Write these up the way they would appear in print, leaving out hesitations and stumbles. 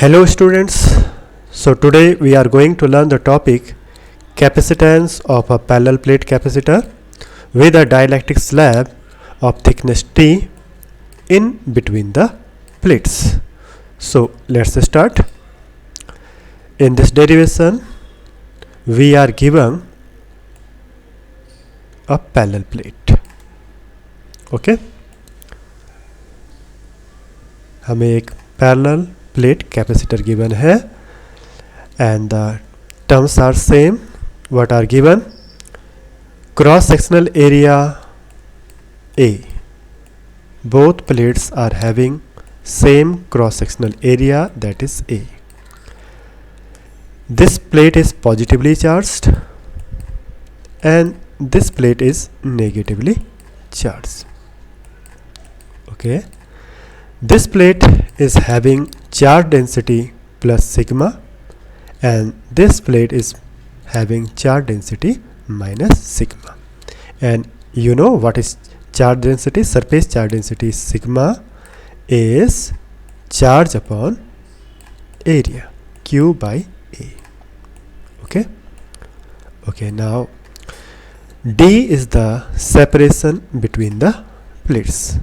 Hello students, so today we are going to learn the topic capacitance of a parallel plate capacitor with a dielectric slab of thickness T in between the plates. So let's start. In this derivation we are given a parallel plate. Okay, हमें एक parallel plate capacitor given है and the terms are same. What are given? Cross sectional area A. Both plates are having same cross sectional area, that is A. This plate is positively charged and this plate is negatively charged. Okay, this plate is having charge density plus sigma and this plate is having charge density minus sigma. And you know what is charge density? Surface charge density sigma is charge upon area, Q by A. Okay, now D is the separation between the plates.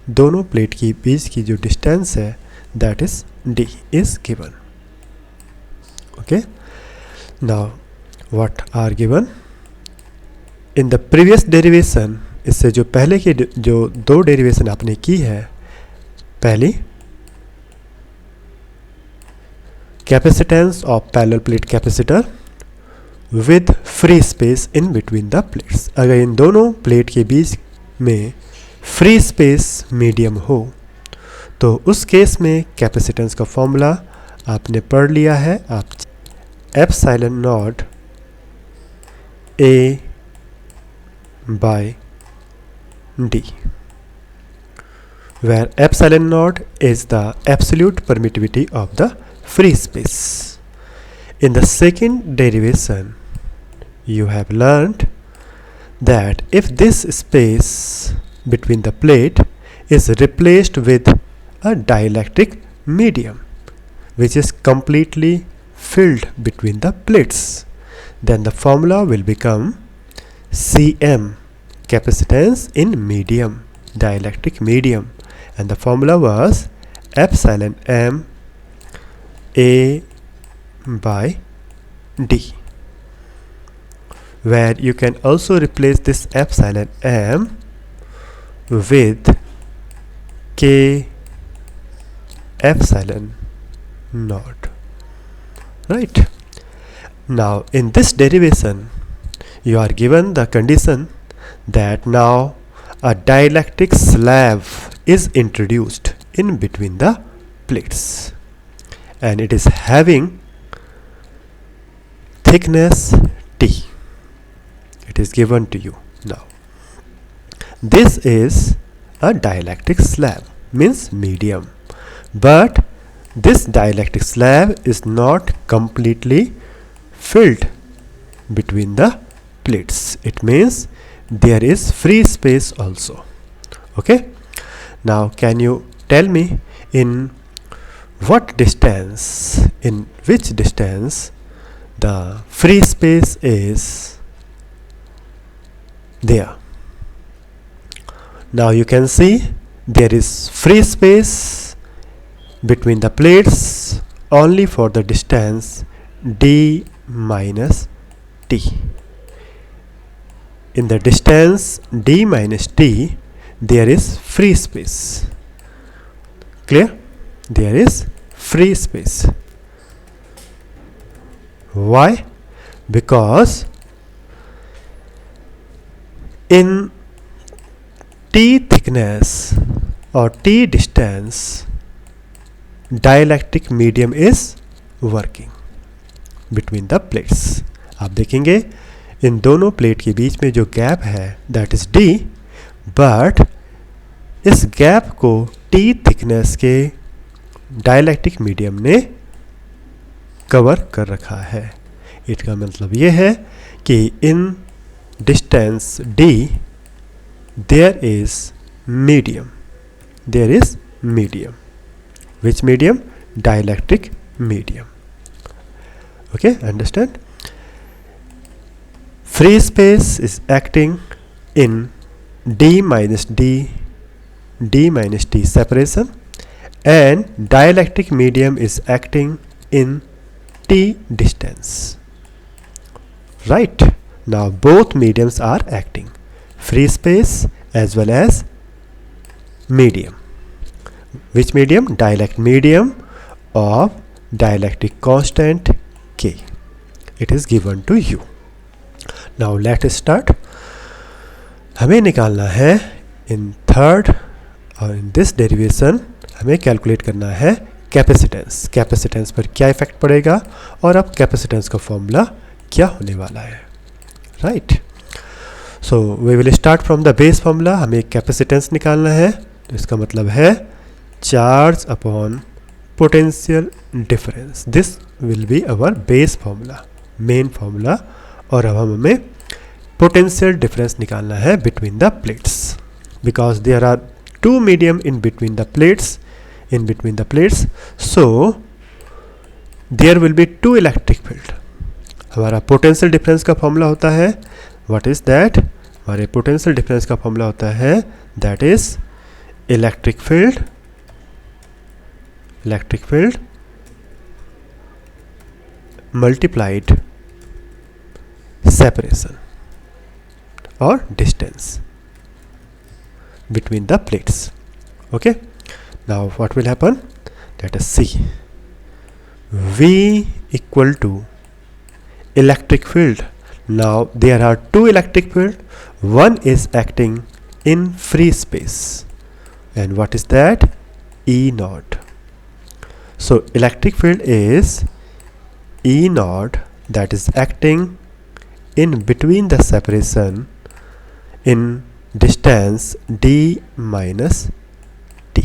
दोनों plate के बीच की जो distance है that is D is given. Okay, now what are given? In the previous derivation, इससे जो पहले की जो दो डेरिवेशन आपने की है, पहली capacitance of parallel plate capacitor with free space in between the plates. अगर इन दोनों प्लेट के बीच में फ्री स्पेस मीडियम हो तो उस केस में कैपेसिटेंस का फॉर्मूला आपने पढ़ लिया है. आप epsilon naught a by d, where epsilon naught is the absolute permittivity of the free space. In the second derivation, you have learned that if this space between the plate is replaced with a dielectric medium which is completely filled between the plates, then the formula will become Cm, capacitance in medium, dielectric medium, and the formula was epsilon m A by D, where you can also replace this epsilon m with K epsilon naught. Right, now in this derivation you are given the condition that now a dielectric slab is introduced in between the plates and it is having thickness T. It is given to you. Now this is a dielectric slab, means medium, but this dielectric slab is not completely filled between the plates. It means there is free space also. Okay, now can you tell me in what distance, in which distance the free space is there? Now you can see there is free space between the plates only for the distance D minus T. In the distance D minus T there is free space. Clear? There is free space. Why? Because in T thickness or T distance dielectric medium is working between the plates. आप देखेंगे इन दोनों plate के बीच में जो gap है that is D, but इस gap को T thickness के डाइलेक्ट्रिक मीडियम ने कवर कर रखा है. इसका मतलब ये है कि इन distance D there is medium. There is medium. Which medium? dielectric medium. Okay, understand? Free space is acting in d minus t separation, and dielectric medium is acting in t distance. Right? Now both mediums are acting, free space as well as medium. Which medium? Dielectric medium of dielectric constant K. It is given to you. Now let us start. हमें निकालना है in third और in this derivation हमें calculate करना है capacitance. Capacitance पर क्या effect पड़ेगा और अब कैपेसिटेंस का फॉर्मूला क्या होने वाला है. Right. So we will start from the base formula. हमें कैपेसिटेंस निकालना है, तो इसका मतलब है charge upon potential difference. This will be our base formula, main formula. और अब हमें पोटेंशियल डिफरेंस निकालना है between the plates, because there are two medium in between the plates. So there will be two electric field. हमारा potential difference का formula होता है, what is that? हमारे पोटेंशियल डिफरेंस का फॉर्मूला होता है that is electric field multiplied separation or distance between the plates. Okay, now what will happen? Let us see. V equal to electric field. Now there are two electric field. One is acting in free space, and what is that? E naught. So electric field is E naught, that is acting in between the separation in distance d minus t,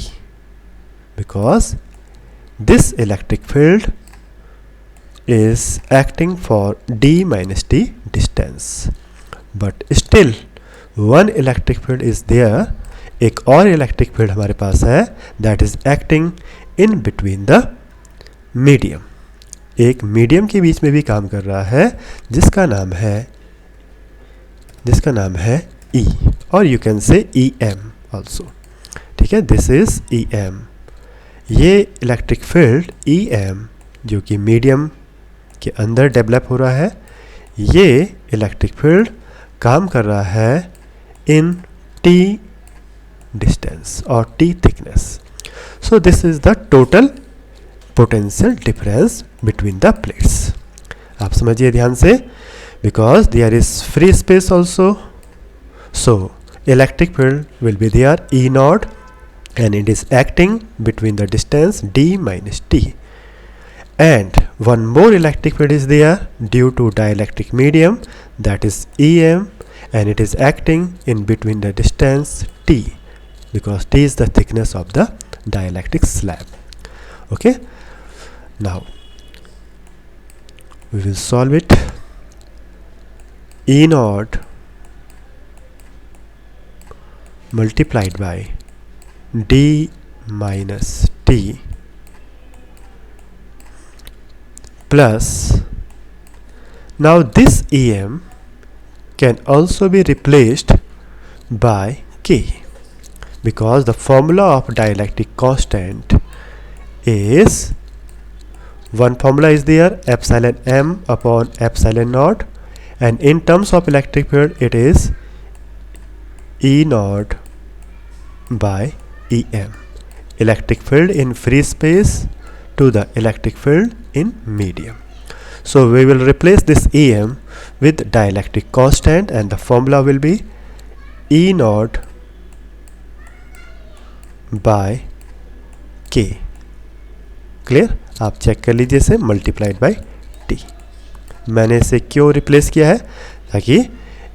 because this electric field is acting for d minus t distance. But still one electric field is there. एक और electric field हमारे पास है, that is acting in between the medium. एक medium के बीच में भी काम कर रहा है जिसका नाम है E, और you can say EM also. ठीक है, दिस इज EM. ये इलेक्ट्रिक फील्ड EM जो कि मीडियम के अंदर डेवलप हो रहा है, ये इलेक्ट्रिक फील्ड काम कर रहा है इन T डिस्टेंस और T thickness. So this is the total potential difference between the plates. आप समझिए ध्यान से, because there is free space also. So electric field will be there E naught, and it is acting between the distance d minus t. And one more electric field is there due to dielectric medium, that is EM, and it is acting in between the distance t, because t is the thickness of the dielectric slab. Okay. Now we will solve it. E naught multiplied by d minus t plus, now this EM can also be replaced by K, because the formula of dielectric constant is, one formula is there, epsilon m upon epsilon naught, and in terms of electric field it is E naught by EM. Electric field in free space to the electric field in medium. So we will replace this EM with dielectric constant, and the formula will be E naught by K. Clear? आप check कर लीजिए इसे, multiplied by T. मैंने इसे क्यों replace किया है? ताकि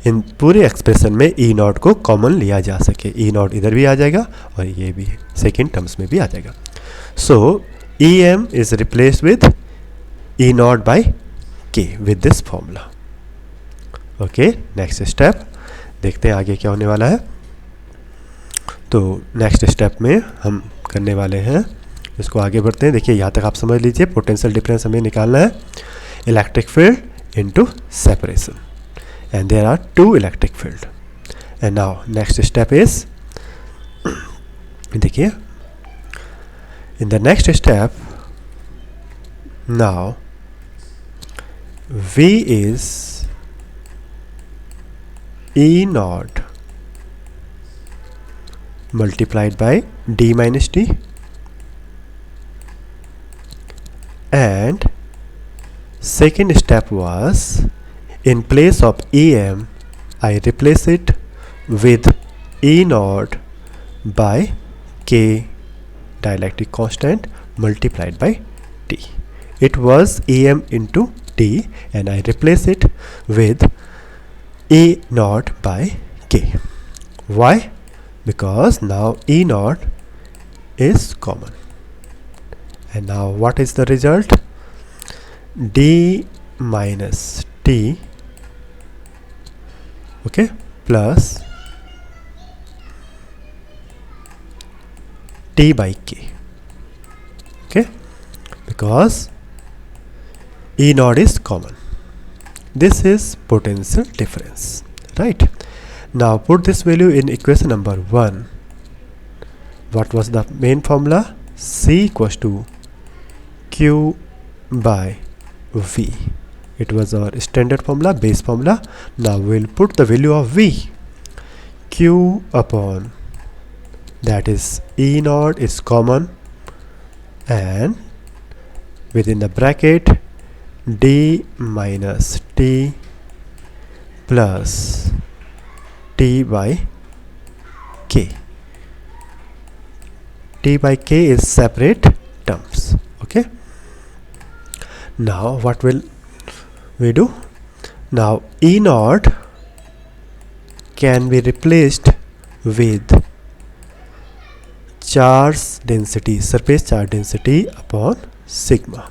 इन पूरे एक्सप्रेशन में E naught को कॉमन लिया जा सके. E naught इधर भी आ जाएगा और ये भी सेकेंड टर्म्स में भी आ जाएगा. सो EM is replaced with E naught by K with this formula. Okay, next step देखते हैं आगे क्या होने वाला है. तो नेक्स्ट स्टेप में हम करने वाले हैं इसको आगे बढ़ते हैं. देखिए यहाँ तक आप समझ लीजिए. पोटेंशियल डिफरेंस हमें निकालना है. Electric field into separation, and there are two electric field. And now next step is, देखिए in the next step, now V is E naught multiplied by D minus T, and second step was, in place of EM I replace it with E naught by K dielectric constant multiplied by T. It was EM into T, and I replace it with E naught by K. Why? Because now E naught is common. And now what is the result? D minus T, okay, plus T by K, okay, because E naught is common. This is potential difference, right? Now put this value in equation number 1. What was the main formula? C equals to Q by V. It was our standard formula, base formula. Now we will put the value of V. Q upon, that is E naught is common, and within the bracket D minus T plus T by K. T by K is separate terms, okay. Now what will we do? Now E naught can be replaced with charge density, surface charge density upon sigma.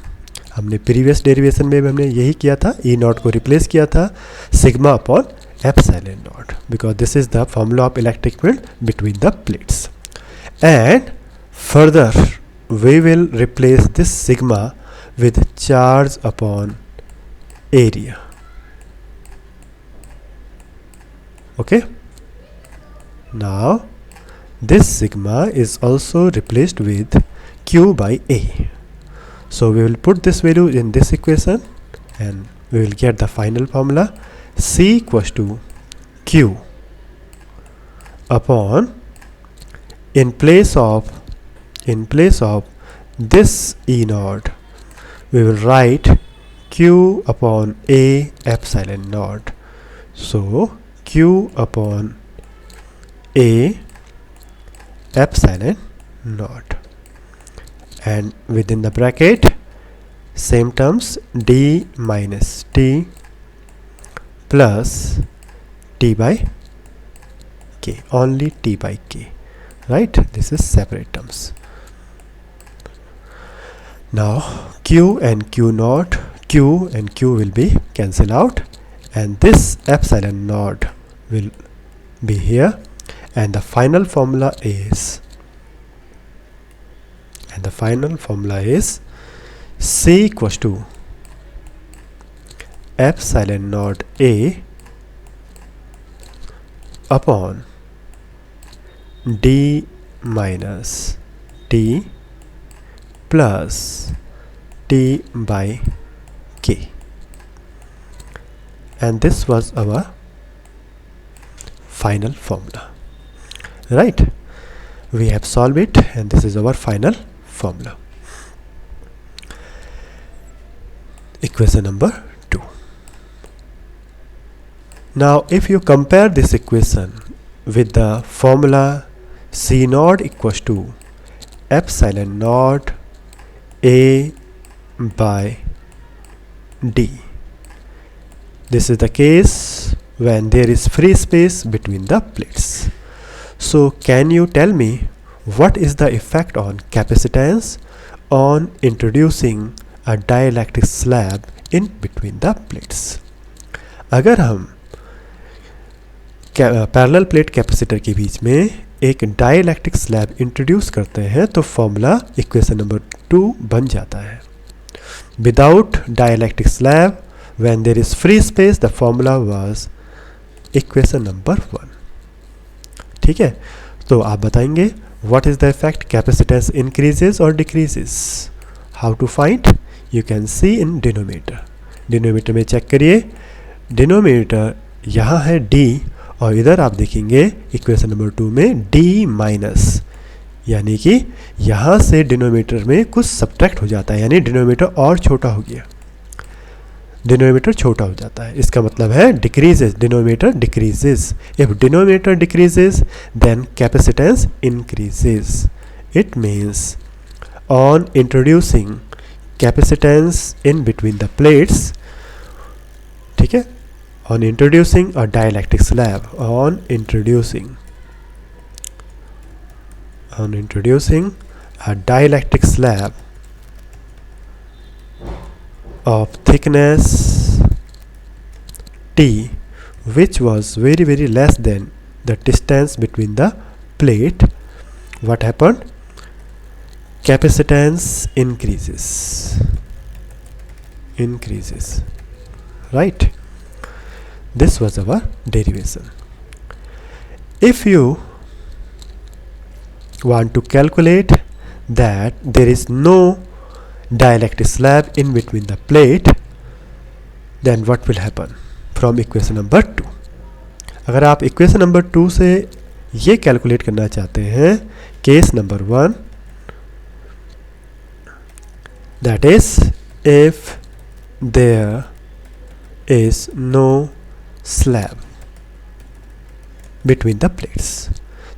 हमने previous derivation में भी हमने यही किया था. ई not को replace किया था sigma upon epsilon naught, because this is the formula of electric field between the plates. And further we will replace this sigma with charge upon area, okay. Now this sigma is also replaced with Q by A. So we will put this value in this equation, and we will get the final formula. C equals to Q upon, in place of this E naught, we will write Q upon A epsilon naught. So Q upon A epsilon naught, and within the bracket same terms D minus T plus T by K, only T by K, right? This is separate terms. Now Q and Q naught, Q and Q will be cancelled out, and this epsilon naught will be here, and the final formula is, C equals to epsilon naught A upon D minus T plus T by K, and this was our final formula, right? We have solved it, and this is our final formula. Equation number 2. Now if you compare this equation with the formula C naught equals to epsilon naught A by D, this is the case when there is free space between the plates. So can you tell me what is the effect on capacitance on introducing a dielectric slab in between the plates? अगर हम parallel plate capacitor के बीच में एक dielectric slab introduce करते हैं तो formula equation number 2 बन जाता है. Without dielectric slab when there is free space the formula was equation number 1. ठीक है, तो आप बताएंगे what is the effect capacitance increases और decreases. How to find, you can see in denominator. Denominator में चेक करिए, डिनोमीटर यहाँ है d और इधर आप देखेंगे इक्वेशन नंबर 2 में d माइनस, यानी कि यहाँ से डिनोमीटर में कुछ सब्ट्रैक्ट हो जाता है, यानी डिनोमीटर और छोटा हो गया, डिनोमीटर छोटा हो जाता है. इसका मतलब है decreases, denominator decreases. If denominator decreases then capacitance increases. It means on introducing capacitance in between the plates, ठीक है, on introducing a dielectric slab, on introducing a dielectric slab of thickness t, which was very less than the distance between the plate, what happened? Capacitance increases, right? This was our derivation. If you want to calculate that there is no dielectric slab in between the plate, then what will happen from equation number 2? अगर आप equation number 2 से ये calculate करना चाहते हैं, case number 1, that is if there is no slab between the plates,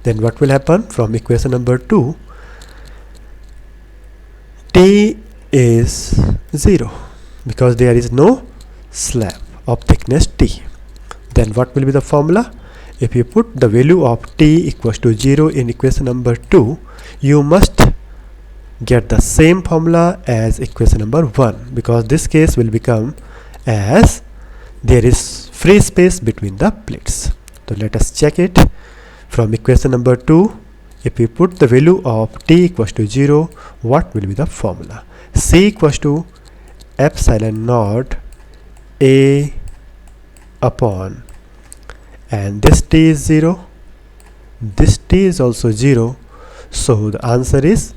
then what will happen from equation number 2? T is 0 because there is no slab of thickness t. Then what will be the formula? If you put the value of t equals to 0 in equation number 2, you must get the same formula as equation number 1, because this case will become as there is free space between the plates. So let us check it from equation number 2. If we put the value of t equals to 0, what will be the formula? C equals to epsilon naught a upon, and this t is 0, this t is also 0, so the answer is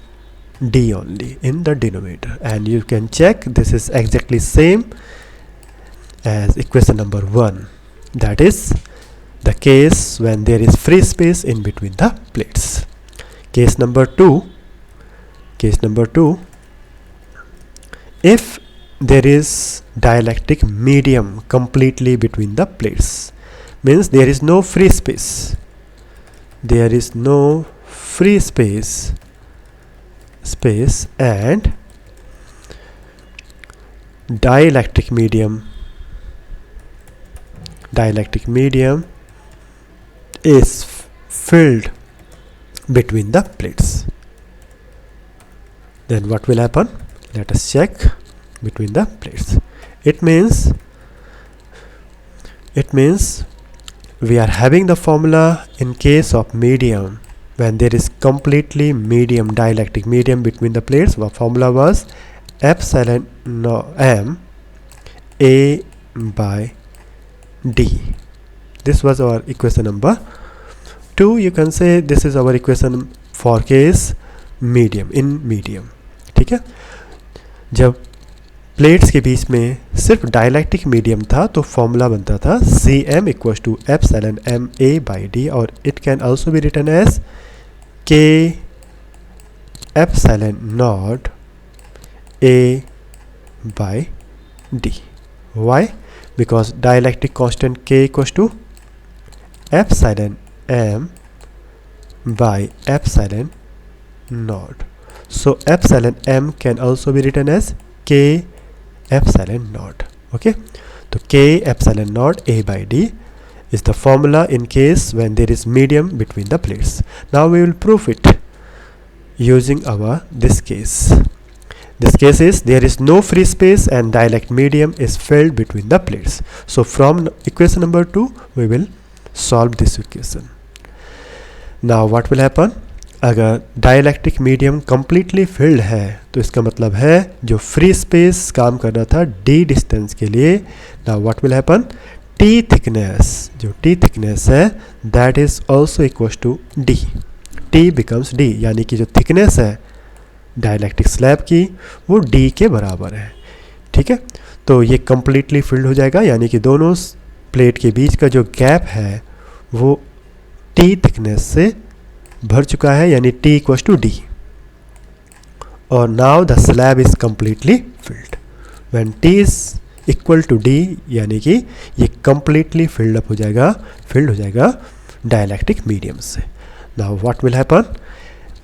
d only in the denominator. And you can check this is exactly same as equation number 1, that is the case when there is free space in between the plates. Case number 2, if there is dielectric medium completely between the plates, means there is no free space, and dielectric medium is filled between the plates, then what will happen? Let us check between the plates. It means we are having the formula in case of medium when there is completely medium, dielectric medium between the plates. Our formula was epsilon m a by d. This was our equation number 2. You can say this is our equation for case medium, in medium. ठीक है, जब plates के बीच में सिर्फ dielectric medium था तो formula बनता था Cm equals to epsilon m a by d, और it can also be written as k epsilon naught a by d. Why? Because dielectric constant k equals to epsilon m by epsilon naught. So epsilon m can also be written as k epsilon naught. Okay, so k epsilon naught a by d is the formula in case when there is medium between the plates. Now we will prove it using our this case. This case is there is no free space and dielectric medium is filled between the plates. So from equation number 2 we will solve this equation. Now what will happen, अगर dielectric medium completely filled है तो इसका मतलब है जो free space काम कर रहा था d डिस्टेंस के लिए, now what will happen, t thickness, जो t थिकनेस है that is also equal to d, t becomes d, यानी कि जो थिकनेस है डाइलेक्ट्रिक स्लैब की वो d के बराबर है। ठीक है, तो ये कंप्लीटली फिल्ड हो जाएगा, यानी कि दोनों प्लेट के बीच का जो गैप है वो t थिकनेस से भर चुका है, यानी t इक्वल्स टू d, और now the slab is completely filled. When t is equal to d, यानी कि ये कंप्लीटली फिल्ड अप हो जाएगा डाइलेक्ट्रिक मीडियम से। Now what will happen,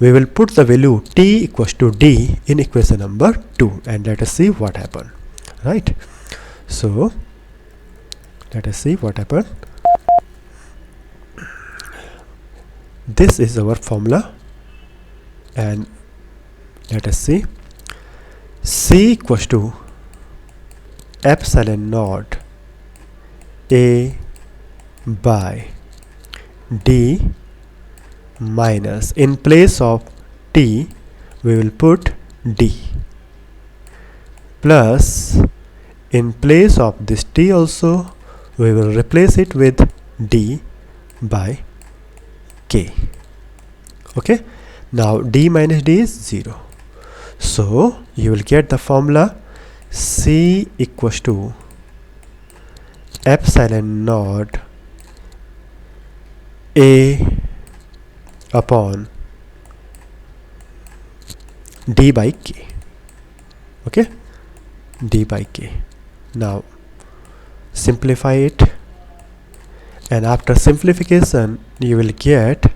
we will put the value t equals to d in equation number 2 and let us see what happened, right? So let us see what happened. This is our formula and let us see, c equals to epsilon naught a by d minus, in place of t we will put d, plus in place of this t also we will replace it with d by k. Okay, now d minus d is 0, so you will get the formula c equals to epsilon naught a upon d by k. Okay, d by k. Now simplify it, and after simplification you will get,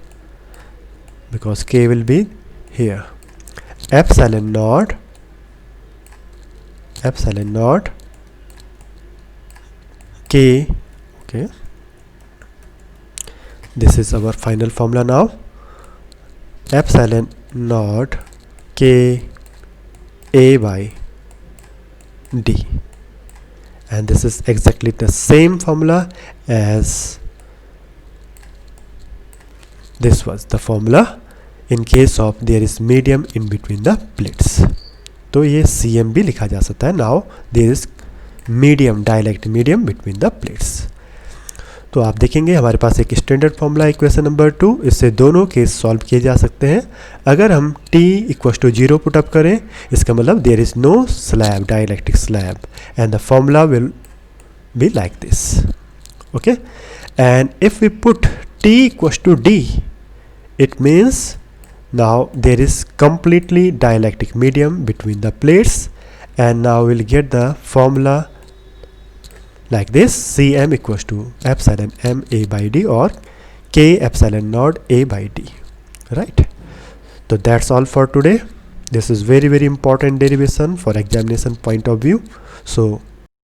because k will be here, epsilon naught k. Okay, this is our final formula now, epsilon naught k a by d, and this is exactly the same formula as this was the formula in case of there is medium in between the plates. तो ये cm भी लिखा जा सकता है, now there is medium, dielectric medium between the plates. तो आप देखेंगे हमारे पास एक स्टैंडर्ड फॉर्मूला इक्वेशन नंबर 2, इससे दोनों केस सॉल्व किए जा सकते हैं। अगर हम t इक्वल टू 0 पुटअप करें, इसका मतलब there is no slab, dielectric slab, and the formula will be like this. Okay, and if we put t equal to d, it means now there is completely dielectric medium between the plates, and now we'll get the formula like this, Cm equals to epsilon m a by d or k epsilon naught a by d, right? So that's all for today. This is very important derivation for examination point of view, so